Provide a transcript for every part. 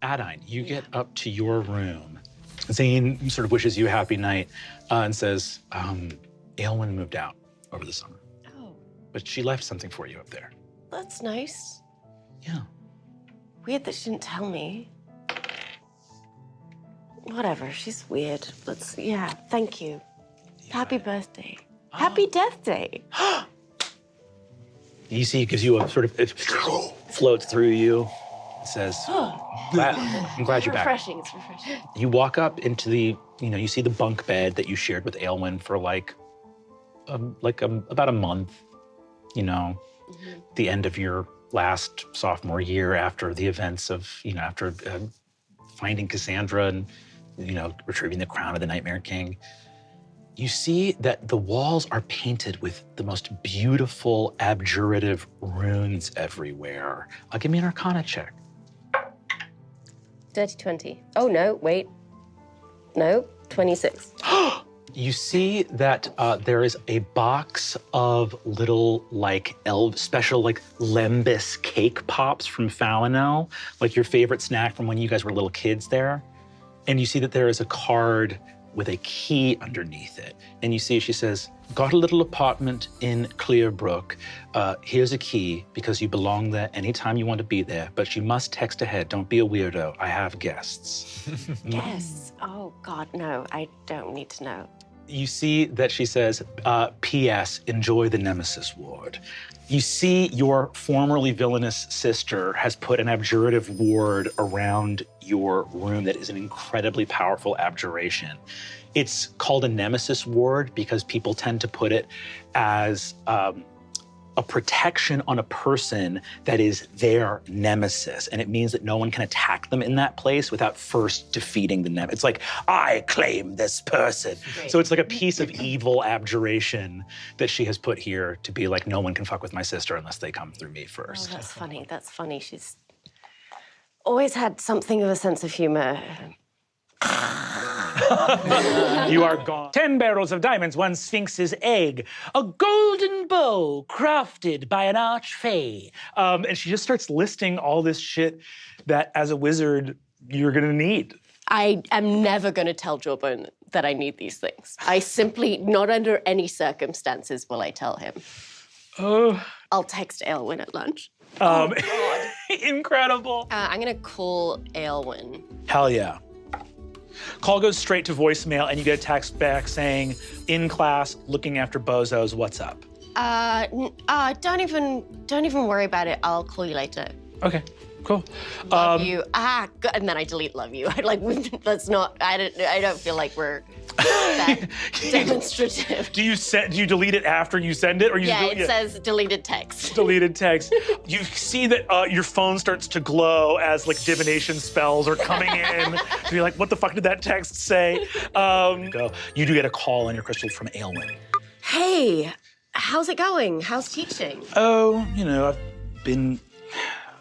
Adaine, you get up to your room. Zane sort of wishes you a happy night and says, Aelwyn moved out over the summer. Oh. But she left something for you up there. That's nice. Yeah. Weird that she didn't tell me. Whatever, she's weird. Yeah, thank you. Yeah. Happy birthday. Oh. Happy death day. You see, it gives you a sort of, it floats through you. It says, I'm glad you're back. Refreshing, it's refreshing. You walk up into the, you see the bunk bed that you shared with Aelwyn for about a month, the end of your last sophomore year after the events of, after finding Cassandra and, retrieving the crown of the Nightmare King. You see that the walls are painted with the most beautiful abjurative runes everywhere. Give me an Arcana check. Dirty 20. Oh, no, wait. No, 26. You see that there is a box of little, special, Lembus cake pops from Falinel, like your favorite snack from when you guys were little kids there. And you see that there is a card with a key underneath it. And you see, she says, got a little apartment in Clearbrook. Here's a key because you belong there anytime you want to be there, but you must text ahead. Don't be a weirdo. I have guests. Guests? Oh, God, no, I don't need to know. You see that she says, P.S., enjoy the Nemesis ward. You see your formerly villainous sister has put an abjurative ward around your room that is an incredibly powerful abjuration. It's called a Nemesis ward because people tend to put it as a protection on a person that is their nemesis. And it means that no one can attack them in that place without first defeating the nemesis. It's like, I claim this person. Great. So it's like a piece of evil abjuration that she has put here to be like, no one can fuck with my sister unless they come through me first. Oh, that's funny, that's funny. She's always had something of a sense of humor. You are gone. 10 barrels of diamonds, 1 sphinx's egg, a golden bow crafted by an archfey. And she just starts listing all this shit that, as a wizard, you're gonna need. I am never gonna tell Jawbone that I need these things. I simply, not under any circumstances will I tell him. Oh. I'll text Aelwyn at lunch. Incredible. I'm gonna call Aelwyn. Hell yeah. Call goes straight to voicemail, and you get a text back saying, in class, looking after bozos, what's up? Don't even worry about it. I'll call you later. Okay, cool. Love you. Good. And then I delete love you. Let's not, I don't feel like we're that demonstrative. Do you delete it after you send it? Or you it says deleted text. Deleted text. You see that your phone starts to glow as divination spells are coming in. So you're like, what the fuck did that text say? You do get a call on your crystal from Aelwyn. Hey, how's it going? How's teaching? Oh, I've been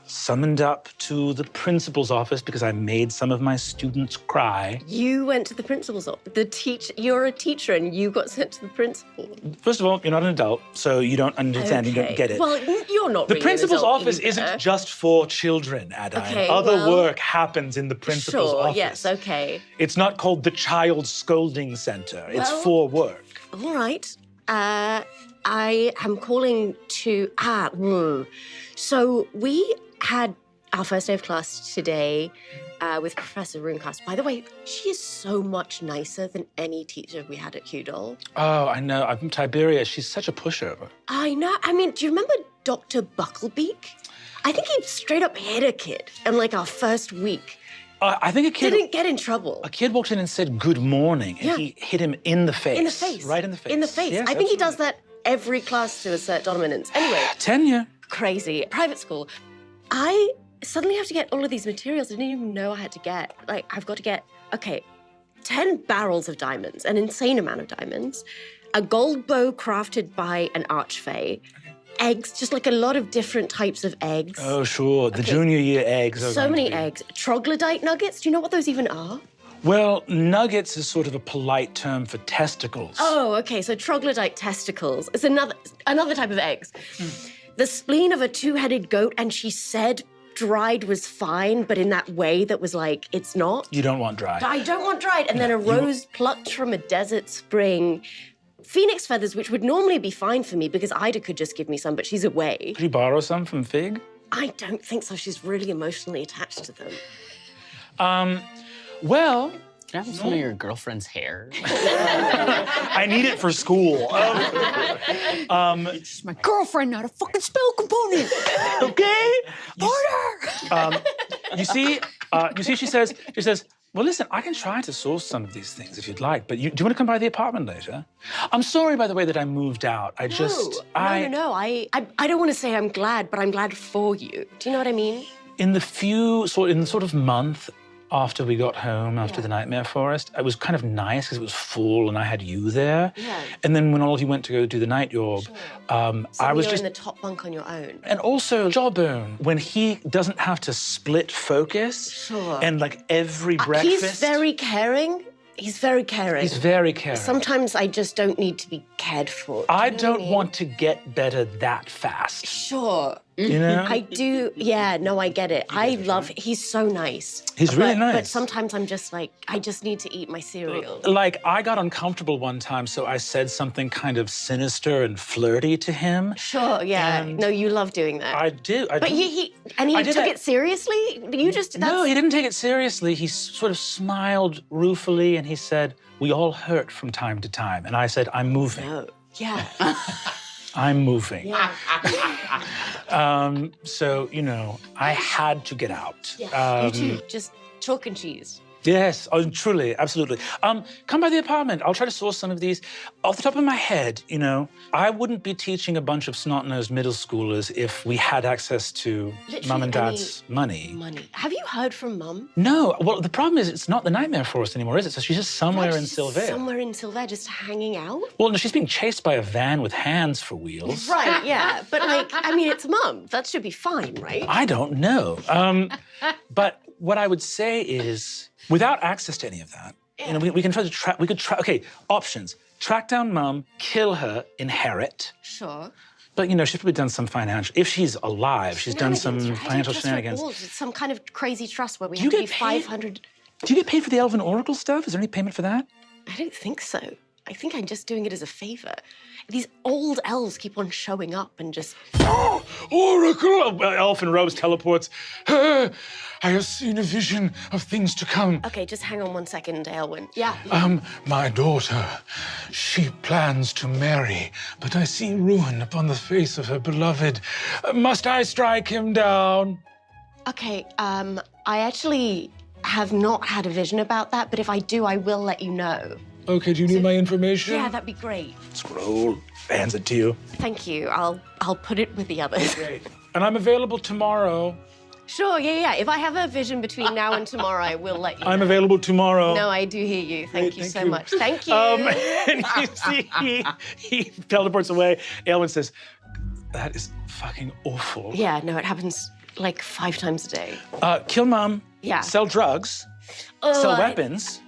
summoned up to the principal's office because I made some of my students cry. You went to the principal's office? You're a teacher and you got sent to the principal? First of all, you're not an adult, so you don't understand, you don't get it. Well, you're not The really principal's an adult office either. isn't just for children, Adaine. Okay, Other work happens in the principal's office. Yes, okay. It's not called the Child Scolding Center. It's for work. All right. I am calling to, so we had our first day of class today with Professor Runecast. By the way, she is so much nicer than any teacher we had at Hudol. Oh, I know. I'm from Tiberius. She's such a pushover. I know. I mean, do you remember Dr. Bucklebeak? I think he straight up hit a kid in our first week. I think a kid didn't get in trouble. A kid walked in and said good morning, and he hit him in the face. In the face. Right in the face. In the face. Yes, I think he does that every class to assert dominance. Anyway. Tenure. Crazy. Private school. I suddenly have to get all of these materials I didn't even know I had to get. I've got to get, 10 barrels of diamonds, an insane amount of diamonds, a gold bow crafted by an archfey, eggs, just a lot of different types of eggs. Oh, sure. The junior year eggs. So many eggs. Troglodyte nuggets. Do you know what those even are? Well, nuggets is sort of a polite term for testicles. Oh, okay. So troglodyte testicles. It's another type of eggs. The spleen of a 2-headed goat, and she said dried was fine, but in that way that was like, it's not. You don't want dried. I don't want dried. And then a rose plucked from a desert spring. Phoenix feathers, which would normally be fine for me because Ida could just give me some, but she's away. Could you borrow some from Fig? I don't think so. She's really emotionally attached to them. Well, Can I have some of your girlfriend's hair? I need it for school. She's my girlfriend, not a fucking spell component. Okay? Order! You see, she says, well, listen, I can try to source some of these things if you'd like, but do you want to come by the apartment later? I'm sorry, by the way, that I moved out. No, I don't want to say I'm glad, but I'm glad for you. Do you know what I mean? In the sort of month after we got home, after the Nightmare Forest, it was kind of nice because it was full and I had you there. Yeah. And then when all of you went to go do the night yorb, I was you're just in the top bunk on your own. And also Jawbone, when he doesn't have to split focus. Sure. And like every breakfast. He's very caring. He's very caring. He's very caring. Sometimes I just don't need to be cared for. I don't want to get better that fast. Sure. You know? I do. Yeah, no, I get it. He's so nice. He's really nice. But sometimes I'm just like, I just need to eat my cereal. Like, I got uncomfortable one time, so I said something kind of sinister and flirty to him. Sure, yeah. And no, you love doing that. I do. But he took it seriously? You just... No, he didn't take it seriously. He sort of smiled ruefully and he said, we all hurt from time to time. And I said, I'm moving. No. Yeah. I'm moving. Yeah. So, you know, I had to get out. Yeah. You too. Just chalk and cheese. Yes, truly, absolutely. Come by the apartment. I'll try to source some of these. Off the top of my head, you know, I wouldn't be teaching a bunch of snot-nosed middle schoolers if we had access to Mum and Dad's money. Have you heard from Mum? No. Well, the problem is it's not the Nightmare Forest anymore, is it? So she's just somewhere in Sylvia. Somewhere in Sylvia, just hanging out? Well, no, she's being chased by a van with hands for wheels. Right, yeah. But, like, I mean, it's Mum. That should be fine, right? I don't know. But what I would say is, without access to any of that, you know, we can try to track. Okay, options: track down Mum, kill her, inherit. Sure. But you know, she's probably done some financial. If she's alive, she's done some financial shenanigans. It's some kind of crazy trust where we have to be 500. Do you get paid for the Aelwyn Oracle stuff? Is there any payment for that? I don't think so. I think I'm just doing it as a favor. These old elves keep on showing up and just... Oh, Oracle! Elf in robes teleports. I have seen a vision of things to come. Okay, just hang on one second, Aelwyn. Yeah. My daughter, she plans to marry, but I see ruin upon the face of her beloved. Must I strike him down? Okay, I actually have not had a vision about that, but if I do, I will let you know. Okay, do you need my information? Yeah, that'd be great. Scroll. Hands it to you. Thank you. I'll put it with the others. Great. And I'm available tomorrow. Sure, yeah. If I have a vision between now and tomorrow, I will let you know. I'm available tomorrow. No, I do hear you. Thank you so much. Thank you. And you see, he teleports away. Aelwyn says, that is fucking awful. Yeah, no, it happens like 5 times a day. Kill Mum. Yeah. Sell drugs. Sell weapons.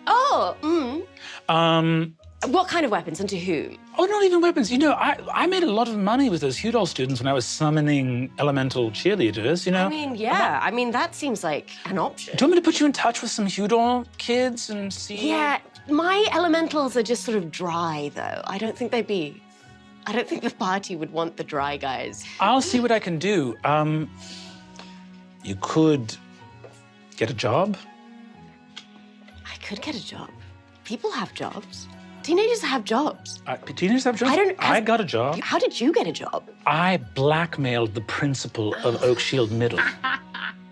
What kind of weapons and to whom? Oh, not even weapons. You know, I made a lot of money with those Hudol students when I was summoning elemental cheerleaders, you know? I mean, yeah. I mean, that seems like an option. Do you want me to put you in touch with some Hudol kids and see? Yeah, my elementals are just sort of dry, though. I don't think the party would want the dry guys. I'll see what I can do. You could get a job. I could get a job. People have jobs. Teenagers have jobs. Teenagers have jobs? I got a job. How did you get a job? I blackmailed the principal of Oak Shield Middle.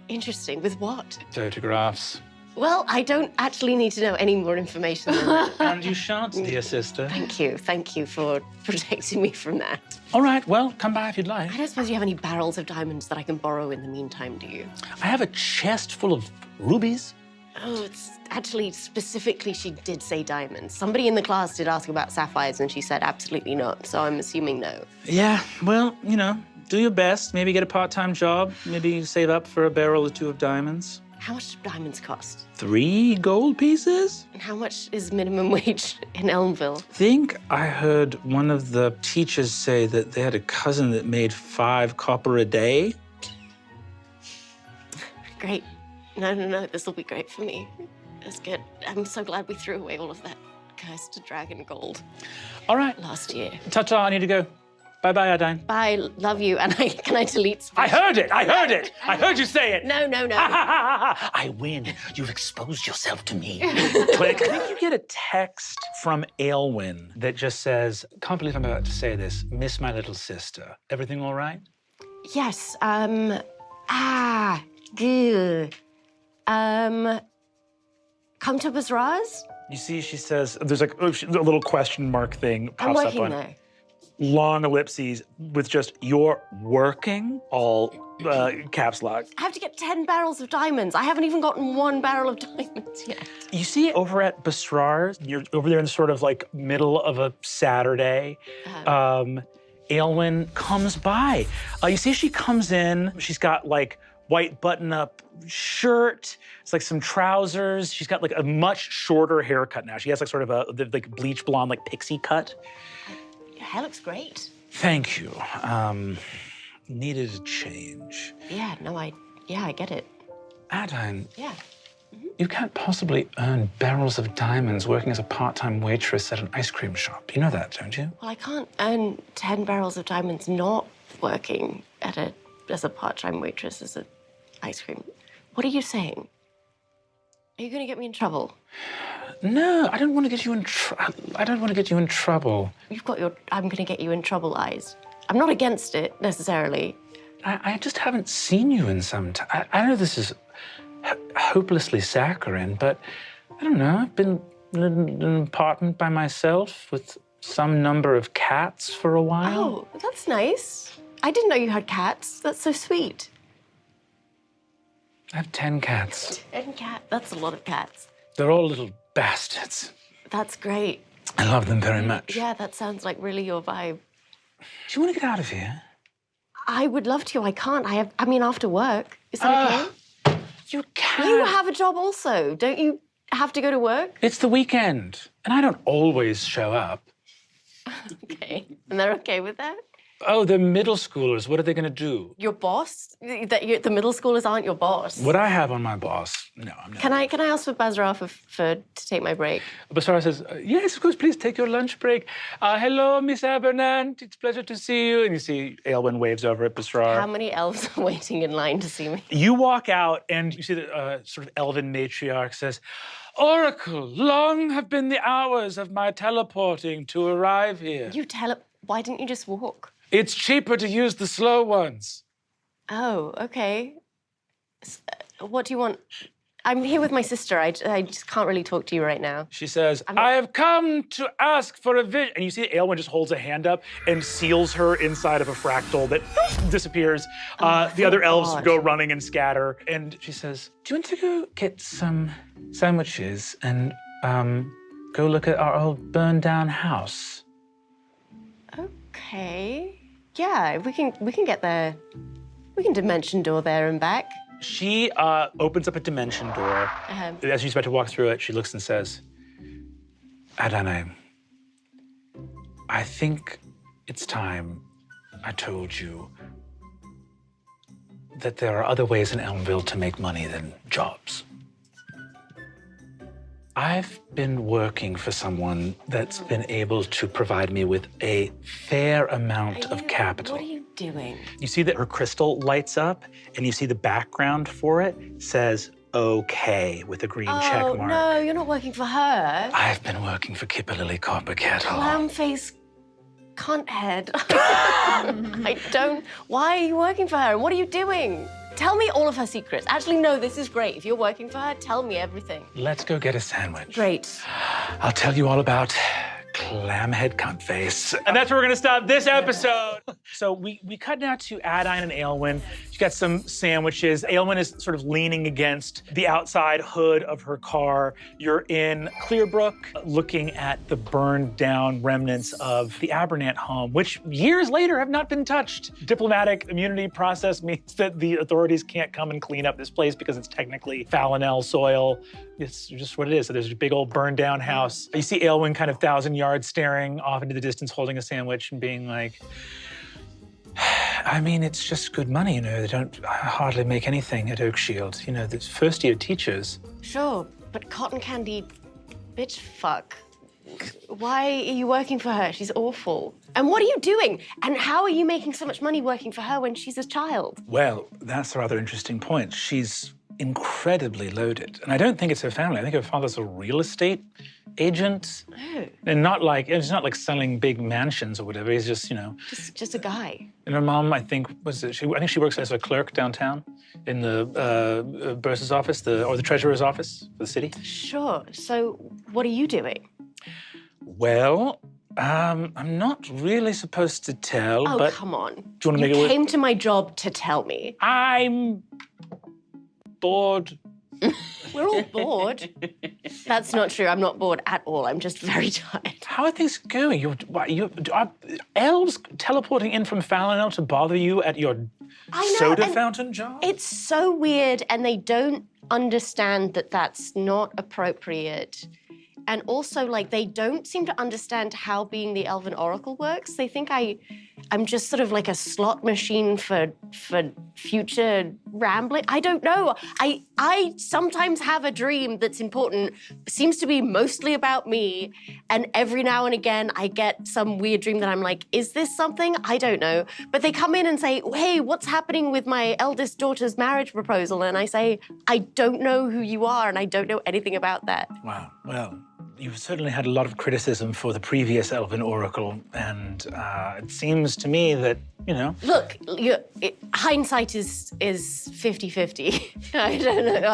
Interesting. With what? Photographs. Well, I don't actually need to know any more information than that. And you shan't, dear sister. Thank you. Thank you for protecting me from that. All right, well, come by if you'd like. I don't suppose you have any barrels of diamonds that I can borrow in the meantime, do you? I have a chest full of rubies. Oh, it's actually specifically she did say diamonds. Somebody in the class did ask about sapphires and she said absolutely not, so I'm assuming no. Yeah, well, you know, do your best. Maybe get a part-time job. Maybe save up for a barrel or 2 of diamonds. How much do diamonds cost? 3 gold pieces? And how much is minimum wage in Elmville? I think I heard one of the teachers say that they had a cousin that made 5 copper a day. Great. No, this will be great for me. It's good. I'm so glad we threw away all of that cursed dragon gold All right. last year. Ta-ta, I need to go. Bye-bye, Adaine. Bye, love you, and can I delete speech? I heard it! I heard you say it! No. I win. You've exposed yourself to me. Twig, I think you get a text from Aelwyn that just says, can't believe I'm about to say this, miss my little sister. Everything all right? Yes, good. Come to Bazraz? You see, she says, there's like a little question mark thing I'm pops up working on there. long ellipses with just, you're working, all caps lock. I have to get 10 barrels of diamonds. I haven't even gotten 1 barrel of diamonds yet. You see over at Basrar's, you're over there in the sort of like middle of a Saturday, Aelwyn comes by. You see she comes in, she's got like white button-up shirt, it's like some trousers. She's got like a much shorter haircut now. She has like sort of a like bleach blonde, like pixie cut. Your hair looks great. Thank you. Needed a change. Yeah, I get it. Adaine, Yeah. you can't possibly earn barrels of diamonds working as a part-time waitress at an ice cream shop. You know that, don't you? Well, I can't earn 10 barrels of diamonds not working as a part-time waitress as an ice cream. What are you saying? Are you going to get me in trouble? No, I don't want to get you in I don't want to get you in trouble. You've got your I'm going to get you in trouble eyes. I'm not against it, necessarily. I just haven't seen you in some time. I know this is hopelessly saccharine, but I don't know. I've been in an apartment by myself with some number of cats for a while. Oh, that's nice. I didn't know you had cats. That's so sweet. I have 10 cats. 10 cats. That's a lot of cats. They're all little bastards. That's great. I love them very much. Yeah, that sounds like really your vibe. Do you want to get out of here? I would love to. I can't. I mean, after work. Is that okay? You can. You have a job also. Don't you have to go to work? It's the weekend, and I don't always show up. Okay. And they're okay with that? Oh, they're middle schoolers. What are they going to do? Your boss? The middle schoolers aren't your boss. What I have on my boss? No, I'm not. Can I ask for Bazra to take my break? Basara says, yes, of course, please take your lunch break. Hello, Miss Abernant. It's a pleasure to see you. And you see Aelwyn waves over at Basrar. How many elves are waiting in line to see me? You walk out, and you see the sort of elven matriarch says, Oracle, long have been the hours of my teleporting to arrive here. Why didn't you just walk? It's cheaper to use the slow ones. Oh, okay. What do you want? I'm here with my sister. I just can't really talk to you right now. She says, I have come to ask for a vision. And you see Aelwyn just holds a hand up and seals her inside of a fractal that disappears. The other elves go running and scatter. And she says, do you want to go get some sandwiches and go look at our old burned down house? Okay. Yeah, we can get there. We can dimension door there and back. She opens up a dimension door. As she's about to walk through it, she looks and says, Adaine, I think it's time I told you that there are other ways in Elmville to make money than jobs. I've been working for someone that's been able to provide me with a fair amount of capital. What are you doing? You see that her crystal lights up, and you see the background for it says okay with a green check mark. Oh, no, you're not working for her. I've been working for Kipperlily Copperkettle. Clownface cunt head. I don't. Why are you working for her? What are you doing? Tell me all of her secrets. Actually, no, this is great. If you're working for her, tell me everything. Let's go get a sandwich. Great. I'll tell you all about Clamhead Cuntface. And that's where we're gonna stop this episode. So we cut now to Adaine and Aelwyn. She got some sandwiches. Aelwyn is sort of leaning against the outside hood of her car. You're in Clearbrook, looking at the burned down remnants of the Abernant home, which years later have not been touched. Diplomatic immunity process means that the authorities can't come and clean up this place because it's technically Falinel soil. It's just what it is. So there's a big old burned down house. You see Aelwyn kind of 1,000 yards staring off into the distance, holding a sandwich and being like, I mean, it's just good money, you know. They don't hardly make anything at Oak Shield. You know, the first-year teachers. Sure, but cotton candy, bitch fuck. Why are you working for her? She's awful. And what are you doing? And how are you making so much money working for her when she's a child? Well, that's a rather interesting point. She's incredibly loaded. And I don't think it's her family. I think her father's a real estate agent. Oh. And it's not like selling big mansions or whatever. He's just, you know. Just a guy. And her mom, I think, I think she works as a clerk downtown in the bursar's office, or the treasurer's office for the city. Sure. So what are you doing? Well, I'm not really supposed to tell, Oh, but... come on. Do you want to make it You work? came to my job to tell me. I'm bored. We're all bored. That's not true. I'm not bored at all. I'm just very tired. How are things going? Are elves teleporting in from Falinel to bother you at your I know, soda and fountain job? It's so weird, and they don't understand that that's not appropriate. And also, like, they don't seem to understand how being the Elven Oracle works. They think I'm just sort of like a slot machine for future rambling. I don't know. I sometimes have a dream that's important, seems to be mostly about me, and every now and again I get some weird dream that I'm like, is this something? I don't know. But they come in and say, hey, what's happening with my eldest daughter's marriage proposal? And I say, I don't know who you are, and I don't know anything about that. Wow, well, you've certainly had a lot of criticism for the previous Elven Oracle, and it seems to me that, you know... Look, hindsight is 50-50. I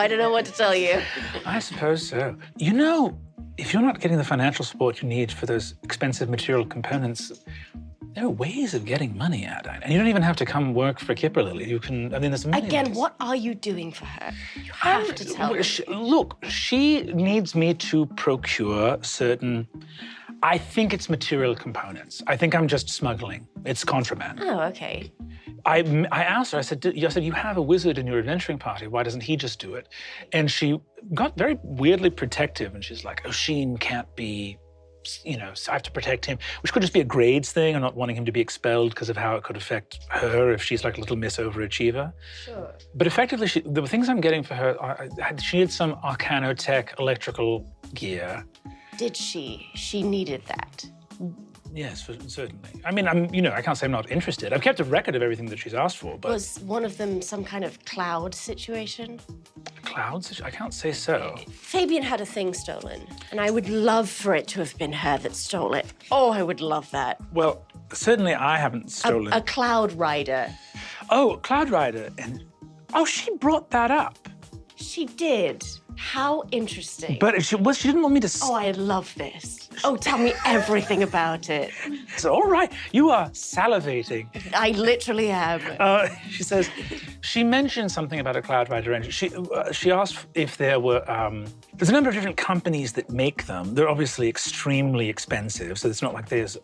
don't know what to tell you. I suppose so. You know, if you're not getting the financial support you need for those expensive material components, there are ways of getting money out of it. And you don't even have to come work for Kipperlily. You can, I mean, there's many Again, ways. what are you doing for her? You have to tell me. Look, she needs me to procure certain, I think it's material components. I think I'm just smuggling. It's contraband. Oh, okay. I asked her, I said, you have a wizard in your adventuring party. Why doesn't he just do it? And she got very weirdly protective. And she's like, Oisin can't be, you know, so I have to protect him, which could just be a grades thing. I'm not wanting him to be expelled because of how it could affect her if she's like a little Miss Overachiever. Sure. But effectively, the things I'm getting for her, she needs some Arcanotech electrical gear. Did she? She needed that. Yes, certainly. I mean, I can't say I'm not interested. I've kept a record of everything that she's asked for, but... Was one of them some kind of cloud situation? Clouds? I can't say so. Fabian had a thing stolen, and I would love for it to have been her that stole it. Oh, I would love that. Well, certainly I haven't stolen... A cloud rider. Oh, Cloud Rider. And oh, she brought that up. She did. How interesting. But she didn't want me to... Oh, I love this. Oh, tell me everything about it. It's all right. You are salivating. I literally am. She says, she mentioned something about a Cloud Rider engine. She asked if there were, there's a number of different companies that make them. They're obviously extremely expensive, so it's not like there's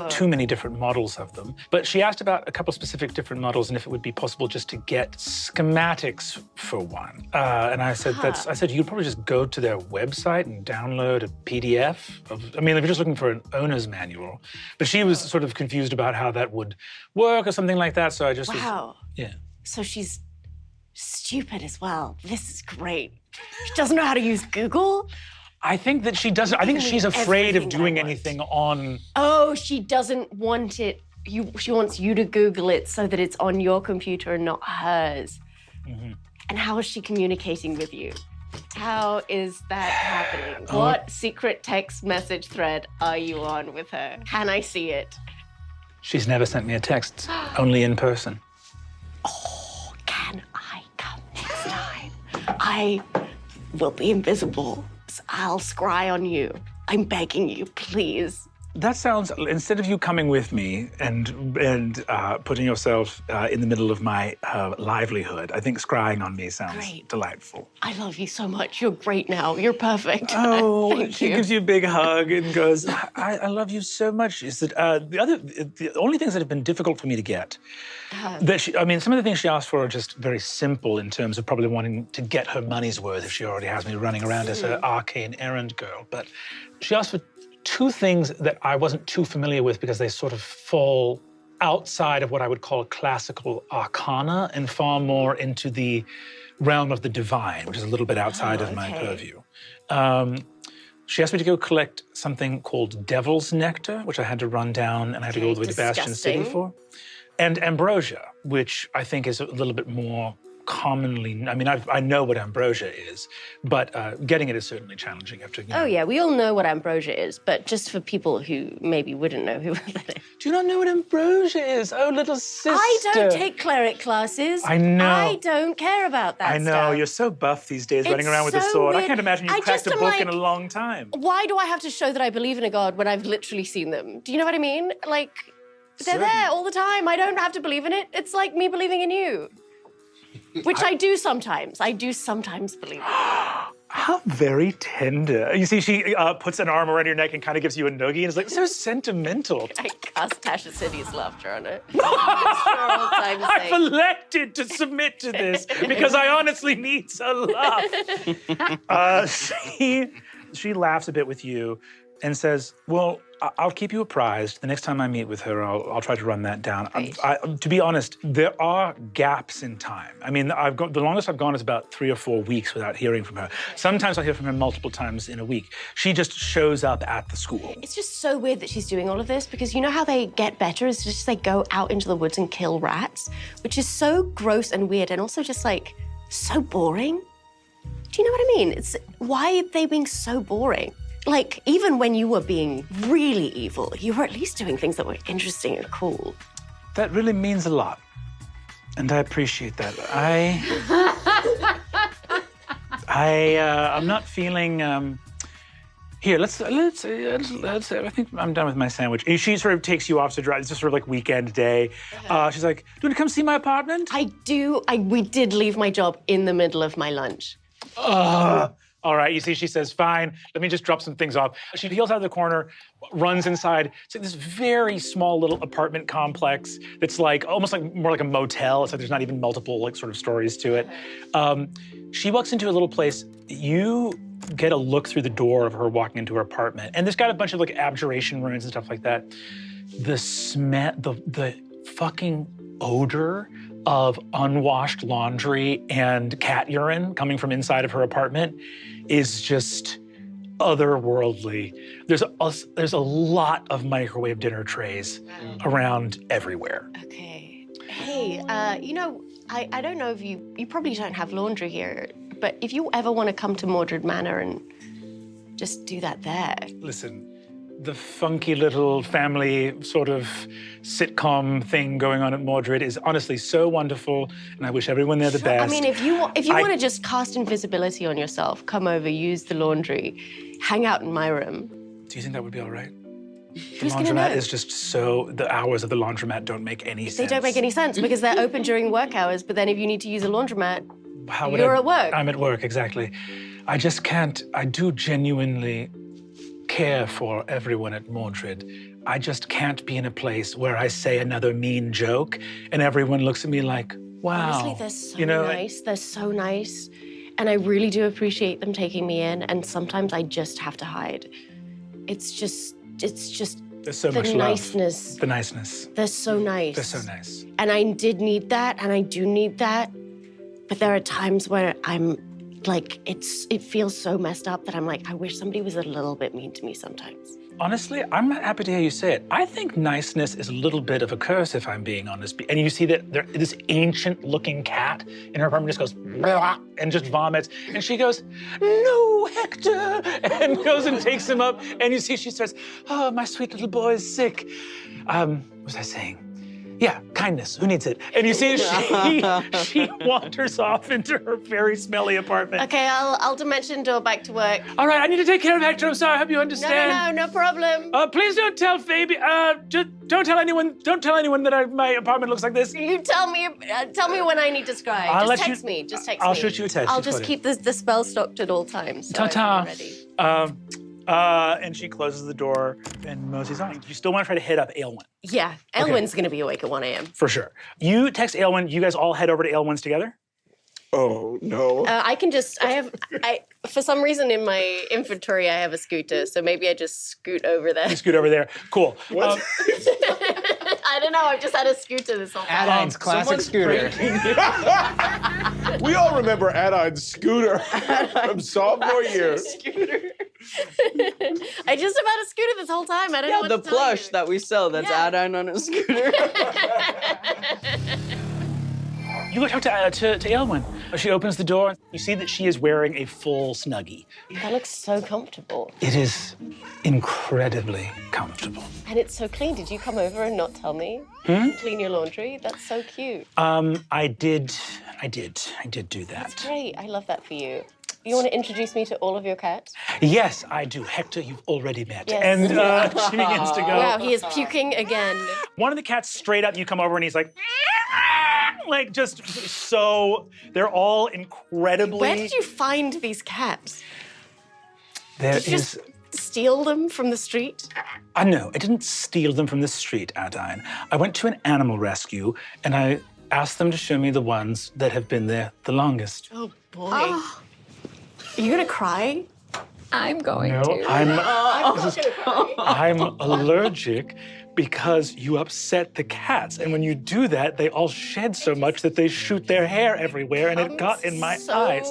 too many different models of them. But she asked about a couple specific different models and if it would be possible just to get schematics for one. And I said, you'd probably just go to their website and download a PDF of, I mean, if you're just looking for an owner's manual. But she was sort of confused about how that would work or something like that, so I just Wow. Yeah. So she's stupid as well. This is great. She doesn't know how to use Google? I think that she doesn't. I think she's afraid of doing anything on... Oh, she doesn't want it. She wants you to Google it so that it's on your computer and not hers. Mm-hmm. And how is she communicating with you? How is that happening? What secret text message thread are you on with her? Can I see it? She's never sent me a text, only in person. Oh, can I come next time? I will be invisible. I'll scry on you. I'm begging you, please. That sounds, instead of you coming with me and putting yourself in the middle of my livelihood, I think scrying on me sounds delightful. I love you so much. You're great now. You're perfect. Oh, she gives you a big hug and goes, I love you so much. She said, the only things that have been difficult for me to get, some of the things she asked for are just very simple in terms of probably wanting to get her money's worth if she already has me running around as her arcane errand girl. But she asked for two things that I wasn't too familiar with because they sort of fall outside of what I would call classical arcana and far more into the realm of the divine, which is a little bit outside of my purview. She asked me to go collect something called Devil's Nectar, which I had to run down and I had to go all the way to Bastion City for. And ambrosia, which I think is a little bit more commonly, I mean, I know what ambrosia is, but getting it is certainly challenging after, Oh yeah, we all know what ambrosia is, but just for people who maybe wouldn't know who that is. Do you not know what ambrosia is? Oh, little sister. I don't take cleric classes. I know. I don't care about that I know, stuff. you're so buff these days, running around with a so sword. I weird. can't imagine you I cracked a just book am in a long time. Why do I have to show that I believe in a god when I've literally seen them? Do you know what I mean? Like, they're there all the time. I don't have to believe in it. It's like me believing in you. Which I do sometimes. I do sometimes believe in it. How very tender. You see, she puts an arm around your neck and kind of gives you a noogie and is like, so sentimental. I cast Tasha City's laughter on it. I've elected to submit to this because I honestly need some love. She laughs a bit with you and says, well, I'll keep you apprised. The next time I meet with her, I'll try to run that down. To be honest, there are gaps in time. I mean, the longest I've gone is about 3 or 4 weeks without hearing from her. Sometimes I hear from her multiple times in a week. She just shows up at the school. It's just so weird that she's doing all of this because you know how they get better is just they go out into the woods and kill rats, which is so gross and weird and also just like so boring. Do you know what I mean? Why are they being so boring? Like, even when you were being really evil, you were at least doing things that were interesting and cool. That really means a lot. And I appreciate that. I'm not feeling, here, let's, I think I'm done with my sandwich. She sort of takes you off to drive. It's just sort of like weekend day. She's like, do you want to come see my apartment? I do. We did leave my job in the middle of my lunch. All right, you see, she says, fine, let me just drop some things off. She peels out of the corner, runs inside. It's like this very small little apartment complex that's like, almost like more like a motel. It's like there's not even multiple like sort of stories to it. She walks into a little place. You get a look through the door of her walking into her apartment. And there's got a bunch of like abjuration runes and stuff like that. The smell, the fucking odor of unwashed laundry and cat urine coming from inside of her apartment is just otherworldly. There's a lot of microwave dinner trays around everywhere. Okay. Hey, you know, I don't know if you probably don't have laundry here, but if you ever want to come to Mordred Manor and just do that there. Listen, the funky little family sort of sitcom thing going on at Mordred is honestly so wonderful, and I wish everyone there the best. I mean, if you want to just cast invisibility on yourself, come over, use the laundry, hang out in my room. Do you think that would be all right? Who's The laundromat is just so, the hours of the laundromat don't make any sense. They don't make any sense because they're open during work hours, but then if you need to use a laundromat, you're at work. I'm at work, exactly. I just can't, I do genuinely care for everyone at Mordred. I just can't be in a place where I say another mean joke and everyone looks at me like, wow. Honestly, they're so nice. They're so nice. And I really do appreciate them taking me in. And sometimes I just have to hide. It's just there's so the much niceness. love. The niceness. They're so nice. They're so nice. And I did need that, and I do need that. But there are times where I'm like, it feels so messed up that I'm like, I wish somebody was a little bit mean to me sometimes. Honestly, I'm not happy to hear you say it. I think niceness is a little bit of a curse, if I'm being honest. And you see that this ancient-looking cat in her apartment just goes, "Blah," and just vomits. And she goes, no, Hector, and goes and takes him up. And you see she says, oh, my sweet little boy is sick. What was I saying? Yeah, kindness, who needs it? And you see she wanders off into her very smelly apartment. Okay, I'll dimension door back to work. All right, I need to take care of Hector. I'm sorry, I hope you understand. No problem. Please don't tell Phoebe. Just don't tell anyone. Don't tell anyone that my apartment looks like this. You tell me when I need to scry. Just text me. I'll shoot you a text. I'll just keep the spell stocked at all times. So Ta-ta. I'm ready. And she closes the door and moseys on. You still want to try to hit up Aelwyn? Yeah, Aelwyn's gonna be awake at 1 a.m. For sure. You text Aelwyn. You guys all head over to Aelwyn's together? Oh, no. For some reason in my inventory, I have a scooter, so maybe I just scoot over there. You scoot over there. Cool. What? I don't know. I've just had a scooter this whole time. Adaine's classic scooter. We all remember Adaine's scooter from sophomore year. Scooter. I just have had a scooter this whole time. I don't know Yeah, what the to tell plush you. that we sell, that's Yeah. Adaine on a scooter. You go talk to Aelwyn. She opens the door. You see that she is wearing a full Snuggie. That looks so comfortable. It is incredibly comfortable. And it's so clean. Did you come over and not tell me? Clean your laundry? That's so cute. I did do that. That's great. I love that for you. You want to introduce me to all of your cats? Yes, I do. Hector, you've already met. Yes. And she begins to go. Wow, he is puking again. One of the cats straight up, you come over and he's like just so, they're all incredibly. Where did you find these cats? There Did you is. just steal them from the street? No, I didn't steal them from the street, Adaine. I went to an animal rescue and I asked them to show me the ones that have been there the longest. Oh, boy. Are you going to cry? I'm going No, to. I'm allergic because you upset the cats. And when you do that, they all shed so much that they shoot their hair everywhere and it got in my eyes.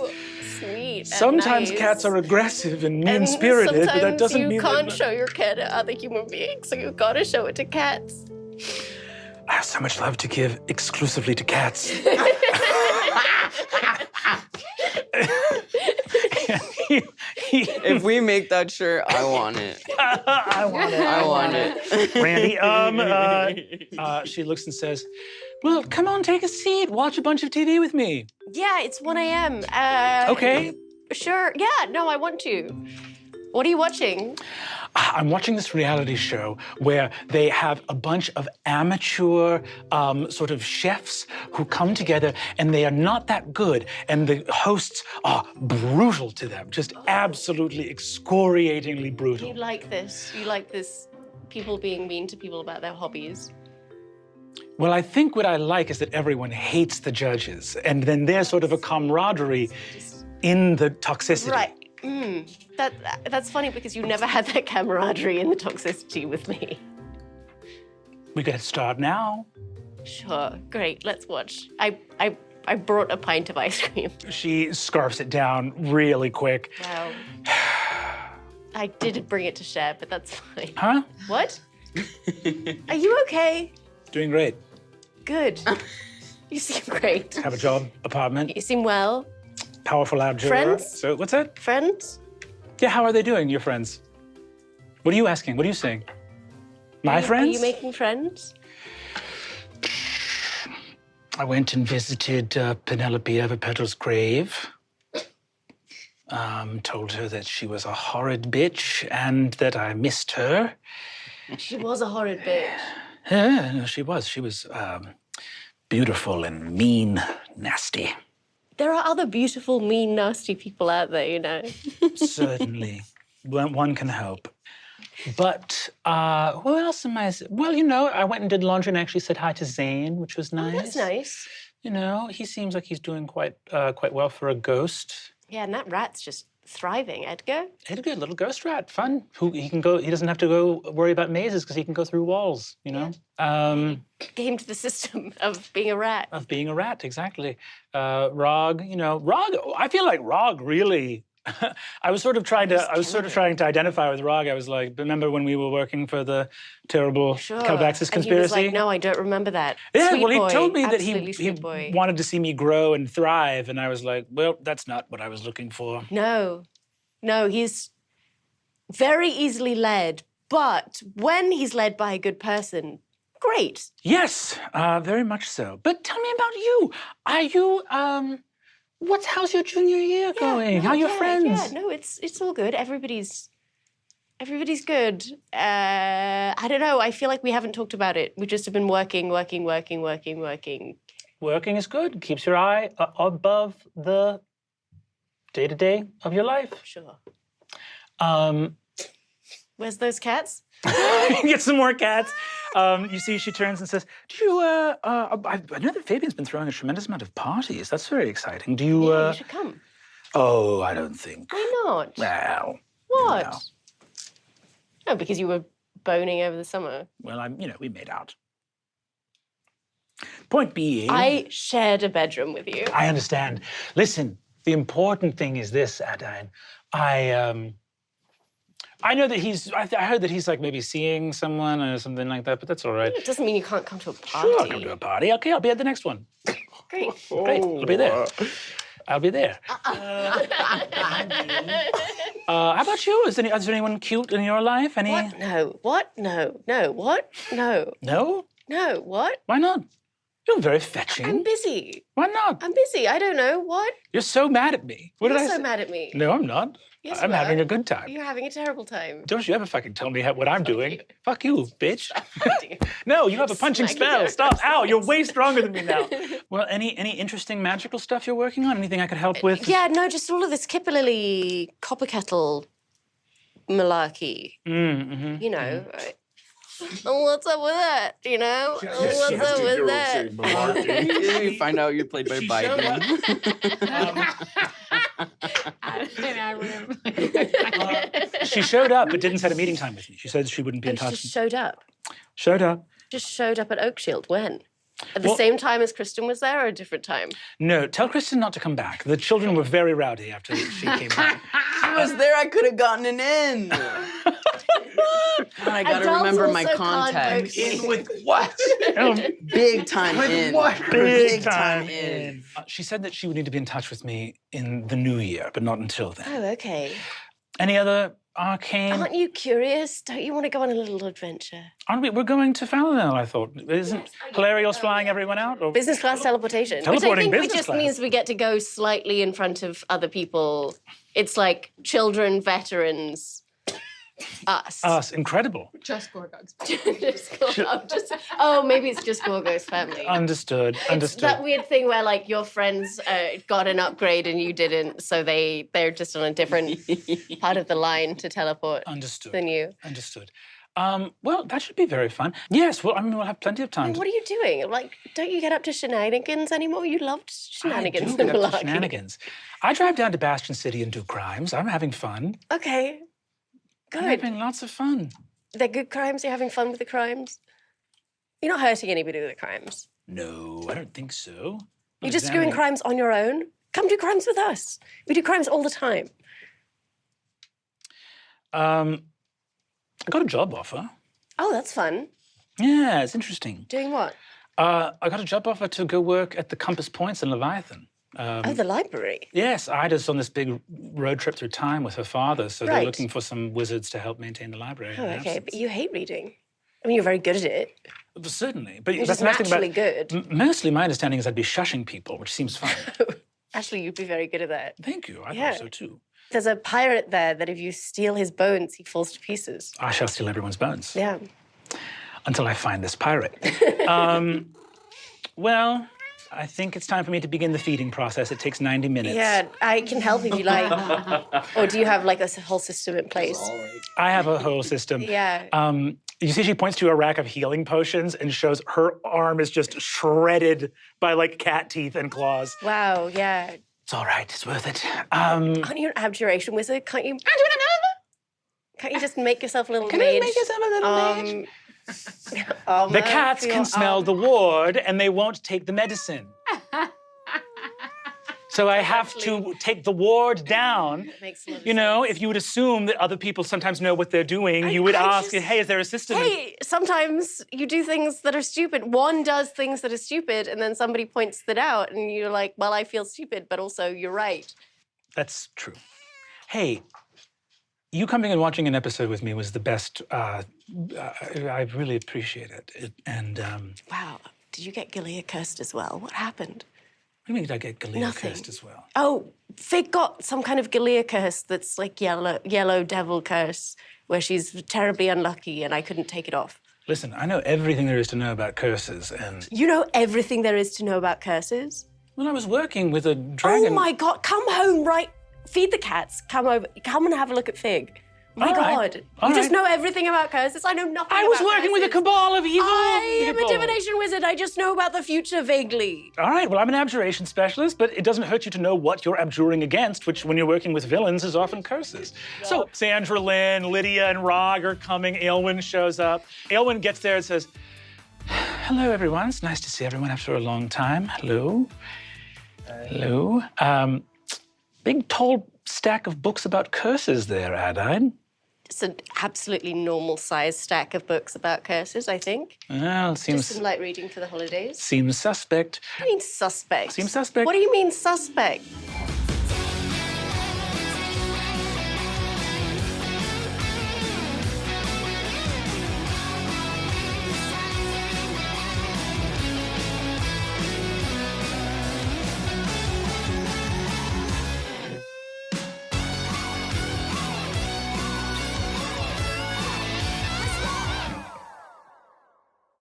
Sweet. Sometimes and nice. cats are aggressive and And mean-spirited, but that sometimes doesn't you mean can't that... show your cat to other human beings, so you've got to show it to cats. I have so much love to give exclusively to cats. If we make that shirt, I want it. I want it. I want it. Randy, she looks and says, well, come on, take a seat. Watch a bunch of TV with me. Yeah, it's 1 a.m. Okay. Sure. Yeah, no, I want to. What are you watching? I'm watching this reality show where they have a bunch of amateur sort of chefs who come together and they are not that good. And the hosts are brutal to them, just absolutely excoriatingly brutal. You like this? You like this? People being mean to people about their hobbies. Well, I think what I like is that everyone hates the judges, and then there's sort of a camaraderie in the toxicity. Right. That's funny because you never had that camaraderie in the toxicity with me. We could start now. Sure. Great. Let's watch. I brought a pint of ice cream. She scarfs it down really quick. Wow. I did bring it to share, but that's fine. Huh? What? Are you okay? Doing great. Good. You seem great. Have a job, apartment, You seem well. powerful out juror. Friends? So what's that? Friends? Yeah, how are they doing, your friends? What are you asking? What are you saying? My friends? Are you making friends? I went and visited Penelope Everpetal's grave. Told her that she was a horrid bitch and that I missed her. She was a horrid bitch. Yeah, no, she was. She was beautiful and mean, nasty. There are other beautiful, mean, nasty people out there, you know. Certainly. One can hope. But who else am I? Well, you know, I went and did laundry and actually said hi to Zane, which was nice. Oh, that's nice. You know, he seems like he's doing quite well for a ghost. Yeah, and that rat's just thriving. Edgar? Edgar, little ghost rat, fun. He can go. He doesn't have to go worry about mazes because he can go through walls. You know. Game to the system of being a rat. Of being a rat, exactly. Rog, you know, Rog. I feel like Rog really. I was sort of trying to identify with Rog. I was like, remember when we were working for the terrible Calvaxis conspiracy? And he was like, no, I don't remember that. Yeah, Sweet well, he boy. told me that Absolutely he sweet boy. wanted to see me grow and thrive, and I was like, well, that's not what I was looking for. No, he's very easily led, but when he's led by a good person, great. Yes, very much so. But tell me about you. Are you, how's your junior year going? How are your friends? Yeah, no, it's all good. Everybody's good. I don't know. I feel like we haven't talked about it. We just have been working. Working is good. Keeps your eye above the day-to-day of your life. Sure. Where's those cats? Get some more cats. You see, she turns and says, "Do you? I know that Fabian's been throwing a tremendous amount of parties. That's very exciting. Do you? Yeah, you should come. Oh, I don't think. Why not? Well, What? no. No, because you were boning over the summer. Well, we made out. Point being, I shared a bedroom with you. I understand. Listen, the important thing is this, Adaine. I know that I heard that he's like maybe seeing someone or something like that, but that's all right. It doesn't mean you can't come to a party. Sure, I'll come to a party. Okay, I'll be at the next one. Great. Great, I'll be there. I'll be there. How about you? Is there anyone cute in your life? Any? What? No. What? No. No. What? No. No? No. What? Why not? You're very fetching. I'm busy. Why not? I'm busy. I don't know. What? You're so mad at me. What You're did I so say? mad at me. No, I'm not. Yes, I'm you having are. a good time. You're having a terrible time. Don't you ever fucking tell me what I'm doing. you. Fuck you, bitch. fighting. No, you have a punching Smacking spell. your Stop. Ow, you're face. way stronger than me now. Well, any interesting magical stuff you're working on? Anything I could help with? Yeah, no, just all of this Kipperlily copper kettle malarkey. Mm-hmm. You know. Oh, what's up with that? You know? Oh, what's up with that? You find out you're played by Biden. She showed up but didn't set a meeting time with me. She said she wouldn't be in And she touch. just showed up. Showed up. Just showed up at Oakshield. When? At the Well- same time as Kristen was there, or a different time? No, tell Kristen not to come back. The children were very rowdy after she came back. I was there, I could have gotten an in. I gotta Adults remember my also can't contacts. vote. In with what? Big time in. Big time in. She said that she would need to be in touch with me in the new year, but not until then. Oh, okay. Any other arcane? Aren't you curious? Don't you want to go on a little adventure? Aren't we? We're going to Falonel, I thought. Isn't Hilarious flying everyone out? Or... Business class teleportation. Teleporting which I think business just class. means we get to go slightly in front of other people. It's like children, veterans, us. Us, incredible. Just Gorgog's. Maybe it's just Gorgo's family. Understood. It's Understood. that weird thing where like your friends got an upgrade and you didn't, so they're just on a different part of the line to teleport Understood. than you. Understood. Well, that should be very fun. Yes, well, I mean, we'll have plenty of time. What are you doing? Like, don't you get up to shenanigans anymore? You loved shenanigans I do and get up to malarkey. shenanigans. I drive down to Bastion City and do crimes. I'm having fun. Okay, I'm good. having lots of fun. They're good crimes. You're having fun with the crimes. You're not hurting anybody with the crimes. No, I don't think so. You're just doing crimes on your own. Come do crimes with us. We do crimes all the time. I got a job offer. Oh, that's fun. Yeah, it's interesting. Doing what? I got a job offer to go work at the Compass Points in Leviathan. Oh, the library. Yes, Ida's on this big road trip through time with her father, so they're Right. looking for some wizards to help maintain the library. in Oh, their okay. absence. But you hate reading. I mean, you're very good at it. Certainly, but You're that's just the nice thing about naturally good. Mostly, my understanding is I'd be shushing people, which seems fun. Actually, you'd be very good at that. Thank you. I Yeah. thought so too. There's a pirate there that if you steal his bones, he falls to pieces. I shall steal everyone's bones Yeah. until I find this pirate. Well, I think it's time for me to begin the feeding process. It takes 90 minutes. Yeah, I can help if you like. Or do you have like a whole system in place? I have a whole system. Yeah. You see, she points to a rack of healing potions and shows her arm is just shredded by like cat teeth and claws. Wow, yeah. It's all right. It's worth it. Aren't you an abjuration wizard? Can't you just make yourself a little mage? The cats can smell the ward and they won't take the medicine. So I have to take the ward down. Makes a lot of You know, sense. if you would assume that other people sometimes know what they're doing, you would I ask, just- hey, is there a system? Hey, sometimes you do things that are stupid. One does things that are stupid, and then somebody points that out, and you're like, well, I feel stupid, but also you're right. That's true. Hey, you coming and watching an episode with me was the best. I really appreciate it. Wow. Did you get Galea cursed as well? What happened? What do you mean I get Galea Nothing. cursed as well? Oh, Fig got some kind of Galea curse that's like yellow devil curse, where she's terribly unlucky, and I couldn't take it off. Listen, I know everything there is to know about curses, and You know everything there is to know about curses? when I was working with a dragon. Oh my God, come home right. Feed the cats. Come over. Come and have a look at Fig. My All right. God. All You just right. know everything about curses. I know nothing I was about working with a curses. cabal of evil I am a people. divination wizard. I just know about the future vaguely. All right, well, I'm an abjuration specialist, but it doesn't hurt you to know what you're abjuring against, which, when you're working with villains, is often curses. So, Sandra Lynn, Lydia, and Rog are coming. Aelwyn shows up. Aelwyn gets there and says, hello, everyone. It's nice to see everyone after a long time. Hello. Hello. Big, tall stack of books about curses there, Adaine. It's an absolutely normal-sized stack of books about curses, I think. Well, Just seems some light reading for the holidays. suspect. What do you mean suspect? Seems suspect. What do you mean suspect?